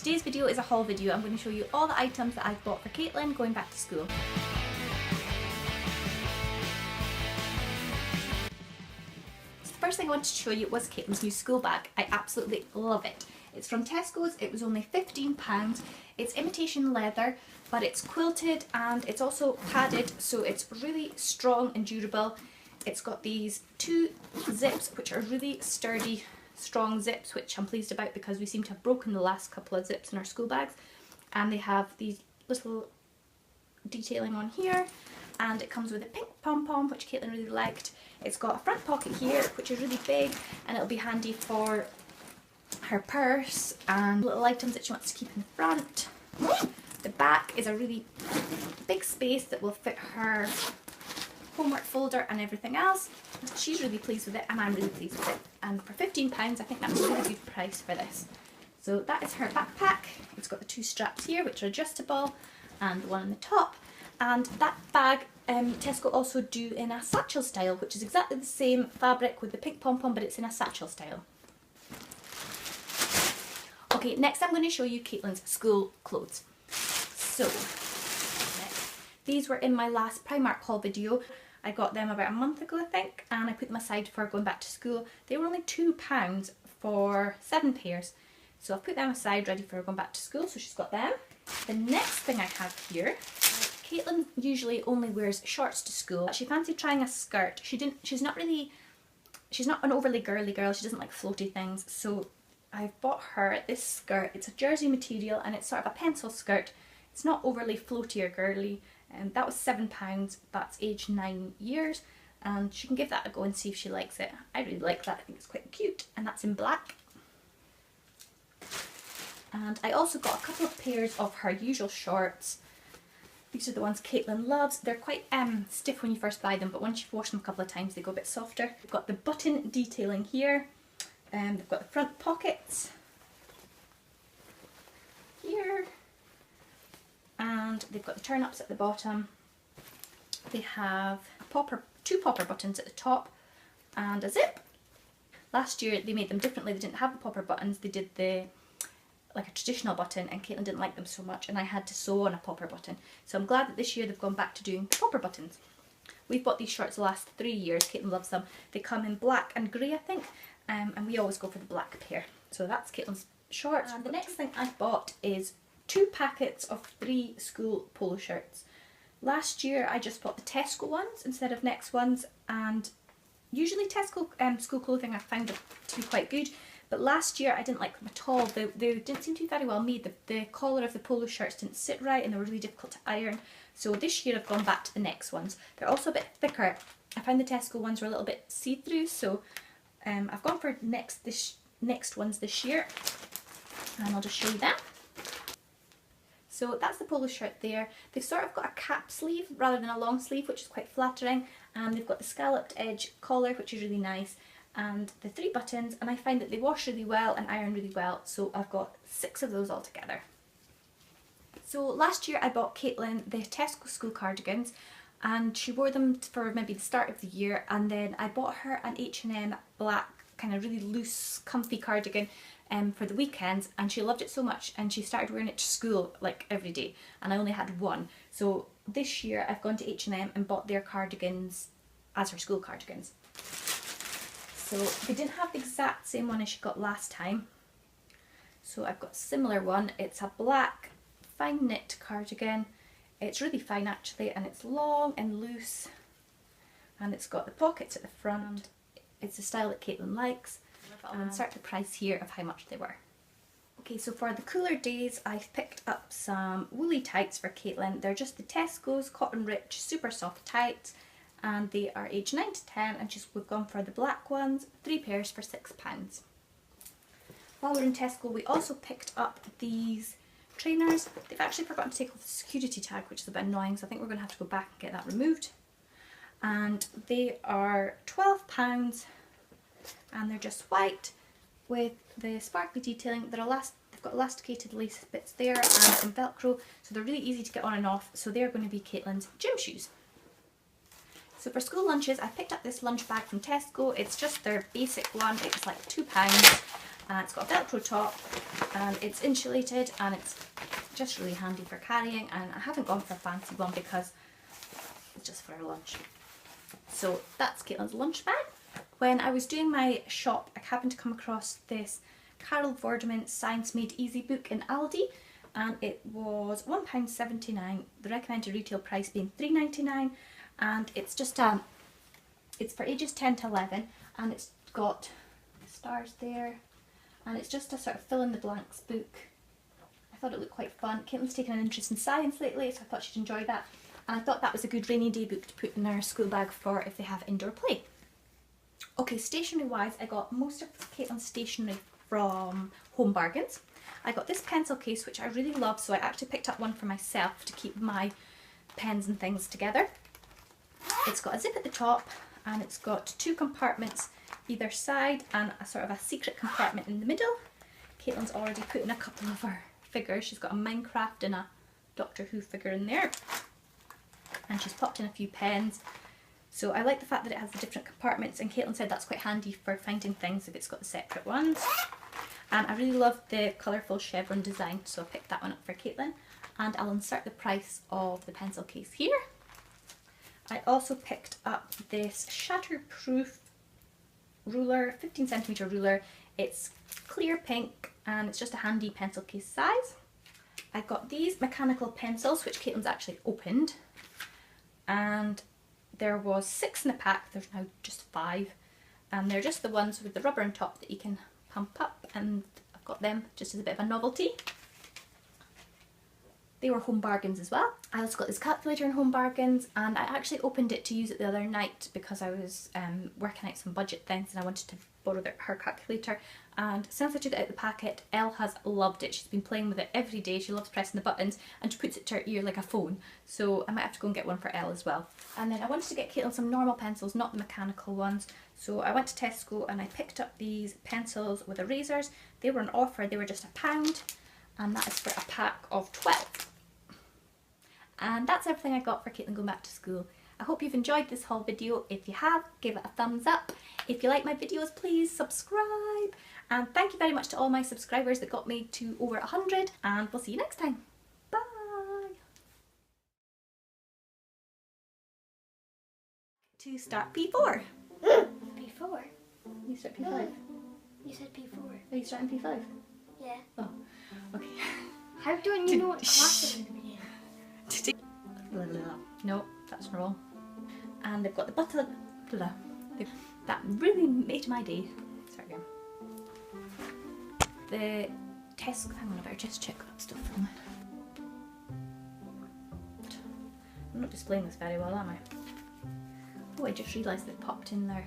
Today's video is a haul video. I'm going to show you all the items that I've bought for Caitlin going back to school. So the first thing I wanted to show you was Caitlin's new school bag. I absolutely love it. It's from Tesco's. It was only £15. It's imitation leather, but it's quilted and it's also padded, so it's really strong and durable. It's got these two zips which are really sturdy, strong zips, which I'm pleased about because we seem to have broken the last couple of zips in our school bags. And they have these little detailing on here, and it comes with a pink pom-pom, which Caitlin really liked. It's got a front pocket here, which is really big, and it'll be handy for her purse and little items that she wants to keep in the front. The back is a really big space that will fit her homework folder and everything else. She's really pleased with it and I'm really pleased with it, and for £15 I think that's a really good price for this. So that is her backpack. It's got the two straps here which are adjustable and the one on the top, and that bag Tesco also do in a satchel style, which is exactly the same fabric with the pink pom-pom, but it's in a satchel style. Okay, next I'm going to show you Caitlin's school clothes. So these were in my last Primark haul video. I got them about a month ago I think, and I put them aside for going back to school. They were only £2 for 7 pairs. So I've put them aside ready for her going back to school, so she's got them. The next thing I have here, Caitlin usually only wears shorts to school. She fancied trying a skirt. She's not an overly girly girl, she doesn't like floaty things, so I've bought her this skirt. It's a jersey material and it's sort of a pencil skirt. It's not overly floaty or girly. That was £7, that's age 9 years, and she can give that a go and see if she likes it. I really like that, I think it's quite cute, and that's in black. And I also got a couple of pairs of her usual shorts. These are the ones Caitlin loves. They're quite stiff when you first buy them, but once you've washed them a couple of times they go a bit softer. We've got the button detailing here, and they've got the front pockets here, and they've got the turn-ups at the bottom. They have two popper buttons at the top and a zip. Last year they made them differently. They didn't have the popper buttons, they did like a traditional button, and Caitlin didn't like them so much and I had to sew on a popper button. So I'm glad that this year they've gone back to doing the popper buttons. We've bought these shorts the last 3 years, Caitlin loves them. They come in black and grey I think, and we always go for the black pair. So that's Caitlin's shorts. And the next thing I bought is 2 packets of 3 school polo shirts. Last year I just bought the Tesco ones instead of Next ones, and usually Tesco school clothing I found to be quite good, but last year I didn't like them at all. They didn't seem to be very well made. The collar of the polo shirts didn't sit right and they were really difficult to iron. So this year I've gone back to the Next ones. They're also a bit thicker. I found the Tesco ones were a little bit see-through, so I've gone for Next ones this year, and I'll just show you that. So that's the polo shirt there. They've sort of got a cap sleeve rather than a long sleeve, which is quite flattering, and they've got the scalloped edge collar, which is really nice, and the 3 buttons, and I find that they wash really well and iron really well, so I've got 6 of those all together. So last year I bought Caitlin the Tesco School cardigans, and she wore them for maybe the start of the year, and then I bought her an H&M black kind of really loose comfy cardigan for the weekends, and she loved it so much and she started wearing it to school like every day, and I only had one. So this year I've gone to H&M and bought their cardigans as her school cardigans. So they didn't have the exact same one as she got last time, so I've got a similar one. It's a black fine knit cardigan. It's really fine actually, and it's long and loose, and it's got the pockets at the front. It's the style that Caitlin likes. I'll insert the price here of how much they were. Okay, so for the cooler days I've picked up some woolly tights for Caitlin. They're just the Tesco's Cotton Rich Super Soft Tights, and they are age 9 to 10, and we've gone for the black ones, 3 pairs for £6. While we're in Tesco we also picked up these trainers. They've actually forgotten to take off the security tag, which is a bit annoying, so I think we're going to have to go back and get that removed. And they are £12, and they're just white with the sparkly detailing. They've got elasticated lace bits there and some velcro, so they're really easy to get on and off. So they're going to be Caitlin's gym shoes. So for school lunches I picked up this lunch bag from Tesco. It's just their basic one. It was like £2, and it's got a Velcro top, and it's insulated, and it's just really handy for carrying. And I haven't gone for a fancy one because it's just for our lunch. So that's Caitlin's lunch bag. When I was doing my shop, I happened to come across this Carol Vorderman Science Made Easy book in Aldi, and it was £1.79, the recommended retail price being £3.99, and it's just it's for ages 10 to 11, and it's got stars there, and it's just a sort of fill in the blanks book. I thought it looked quite fun. Caitlin's taken an interest in science lately, so I thought she'd enjoy that, and I thought that was a good rainy day book to put in our school bag for if they have indoor play. Okay, stationery wise, I got most of Caitlin's stationery from Home Bargains. I got this pencil case, which I really love, so I actually picked up one for myself to keep my pens and things together. It's got a zip at the top, and it's got 2 compartments either side and a sort of a secret compartment in the middle. Caitlin's already put in a couple of her figures. She's got a Minecraft and a Doctor Who figure in there, and she's popped in a few pens. So I like the fact that it has the different compartments, and Caitlin said that's quite handy for finding things if it's got the separate ones. And I really love the colourful chevron design, so I picked that one up for Caitlin, and I'll insert the price of the pencil case here. I also picked up this shatterproof ruler, 15cm ruler. It's clear pink, and it's just a handy pencil case size. I got these mechanical pencils, which Caitlin's actually opened, and there was 6 in a pack. There's now just 5, and they're just the ones with the rubber on top that you can pump up, and I've got them just as a bit of a novelty. They were Home Bargains as well. I also got this calculator in Home Bargains, and I actually opened it to use it the other night because I was working out some budget things and I wanted to borrow her calculator. And since I took it out of the packet, Elle has loved it. She's been playing with it every day. She loves pressing the buttons, and she puts it to her ear like a phone. So I might have to go and get one for Elle as well. And then I wanted to get Caitlin some normal pencils, not the mechanical ones. So I went to Tesco and I picked up these pencils with erasers. They were on offer. They were just £1, and that is for a pack of 12. And that's everything I got for Caitlin going back to school. I hope you've enjoyed this haul video. If you have, give it a thumbs up. If you like my videos, please subscribe. And thank you very much to all my subscribers that got me to over 100. And we'll see you next time. Bye! To start P4. P4? You start P5. You said P4. Are you starting P5? Yeah. Oh, okay. How don't you know what class I'm in? No, that's wrong. And they've got the butter. That really made my day. Sorry again. The Tesco. Hang on, I better just check that stuff from it. I'm not displaying this very well, am I? Oh, I just realised they popped in their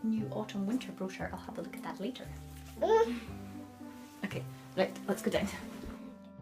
new autumn winter brochure. I'll have a look at that later. Okay, right, let's go down.